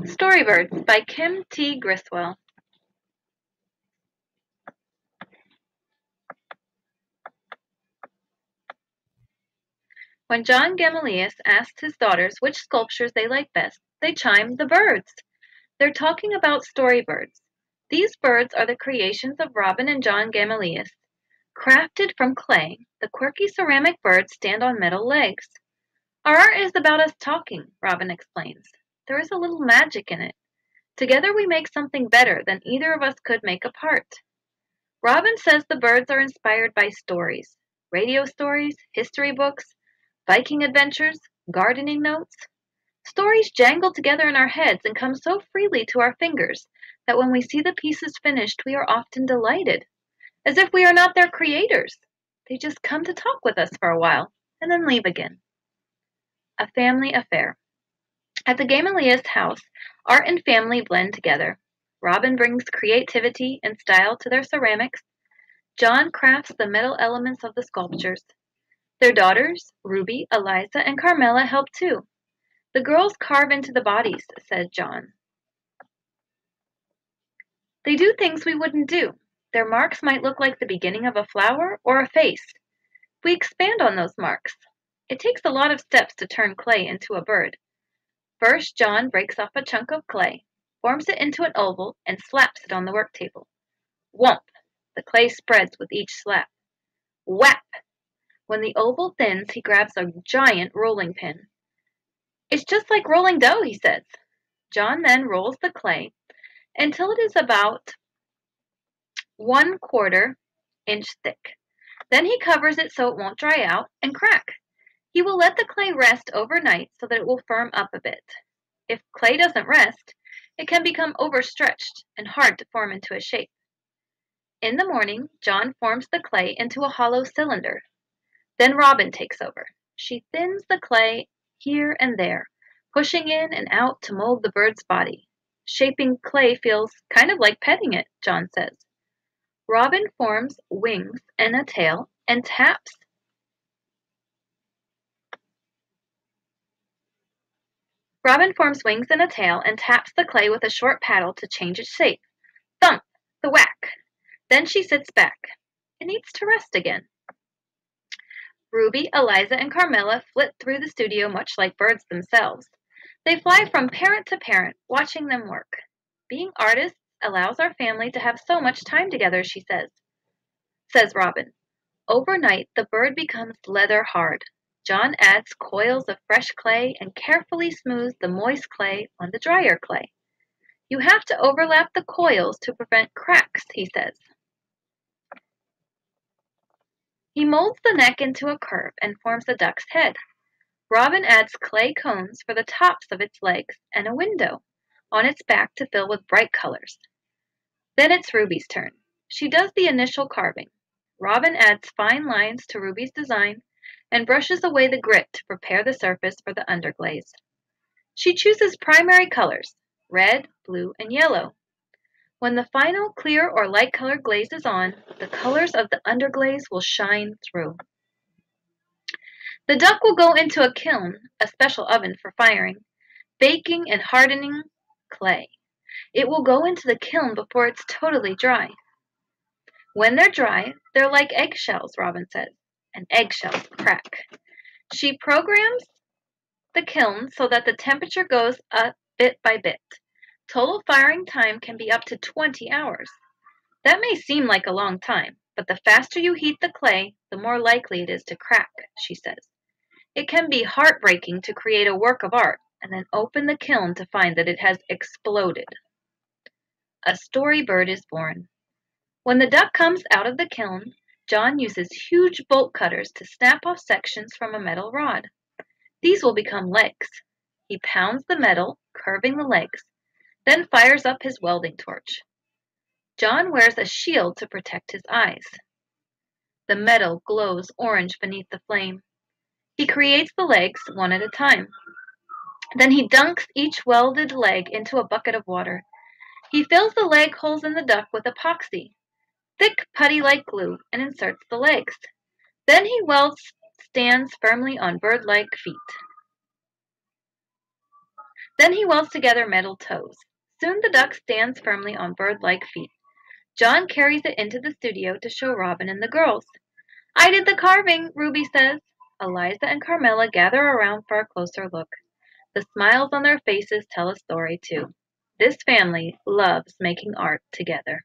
Storybirds by Kim T. Griswold. When John Gamaliel asked his daughters which sculptures they liked best, they chimed, "The birds." They're talking about storybirds. These birds are the creations of Robin and John Gamaliel. Crafted from clay, the quirky ceramic birds stand on metal legs. Our art is about us talking, Robin explains. There is a little magic in it. Together we make something better than either of us could make apart. Robin says the birds are inspired by stories, radio stories, history books, Viking adventures, gardening notes. Stories jangle together in our heads and come so freely to our fingers that when we see the pieces finished, we are often delighted, as if we are not their creators. They just come to talk with us for a while and then leave again. A family affair. At the Gamaliel's house, art and family blend together. Robin brings creativity and style to their ceramics. John crafts the metal elements of the sculptures. Their daughters, Ruby, Eliza, and Carmela, help too. The girls carve into the bodies, said John. They do things we wouldn't do. Their marks might look like the beginning of a flower or a face. We expand on those marks. It takes a lot of steps to turn clay into a bird. First, John breaks off a chunk of clay, forms it into an oval, and slaps it on the work table. Whomp! The clay spreads with each slap. Whap! When the oval thins, he grabs a giant rolling pin. It's just like rolling dough, he says. John then rolls the clay until it is about 1/4 inch thick. Then he covers it so it won't dry out and crack. He will let the clay rest overnight so that it will firm up a bit. If clay doesn't rest, it can become overstretched and hard to form into a shape. In the morning, John forms the clay into a hollow cylinder. Then Robin takes over. She thins the clay here and there, pushing in and out to mold the bird's body. Shaping clay feels kind of like petting it, John says. Robin forms wings and a tail and taps. Robin forms wings and a tail and taps the clay with a short paddle to change its shape. Thump! The whack! Then she sits back. It needs to rest again. Ruby, Eliza, and Carmela flit through the studio much like birds themselves. They fly from parent to parent, watching them work. Being artists allows our family to have so much time together, she says Robin. Overnight, the bird becomes leather hard. John adds coils of fresh clay and carefully smooths the moist clay on the drier clay. You have to overlap the coils to prevent cracks, he says. He molds the neck into a curve and forms a duck's head. Robin adds clay cones for the tops of its legs and a window on its back to fill with bright colors. Then it's Ruby's turn. She does the initial carving. Robin adds fine lines to Ruby's design and brushes away the grit to prepare the surface for the underglaze. She chooses primary colors, red, blue, and yellow. When the final clear or light color glaze is on, the colors of the underglaze will shine through. The duck will go into a kiln, a special oven for firing, baking and hardening clay. It will go into the kiln before it's totally dry. When they're dry, they're like eggshells, Robin says, and eggshells crack. She programs the kiln so that the temperature goes up bit by bit. Total firing time can be up to 20 hours. That may seem like a long time, but the faster you heat the clay, the more likely it is to crack, she says. It can be heartbreaking to create a work of art and then open the kiln to find that it has exploded. A storybird is born. When the duck comes out of the kiln, John uses huge bolt cutters to snap off sections from a metal rod. These will become legs. He pounds the metal, curving the legs, then fires up his welding torch. John wears a shield to protect his eyes. The metal glows orange beneath the flame. He creates the legs one at a time. Then he dunks each welded leg into a bucket of water. He fills the leg holes in the duck with epoxy, thick putty-like glue, and inserts the legs. Then he welds stands firmly on bird-like feet. Then he welds together metal toes. Soon the duck stands firmly on bird-like feet. John carries it into the studio to show Robin and the girls. "I did the carving," Ruby says. Eliza and Carmela gather around for a closer look. The smiles on their faces tell a story, too. This family loves making art together.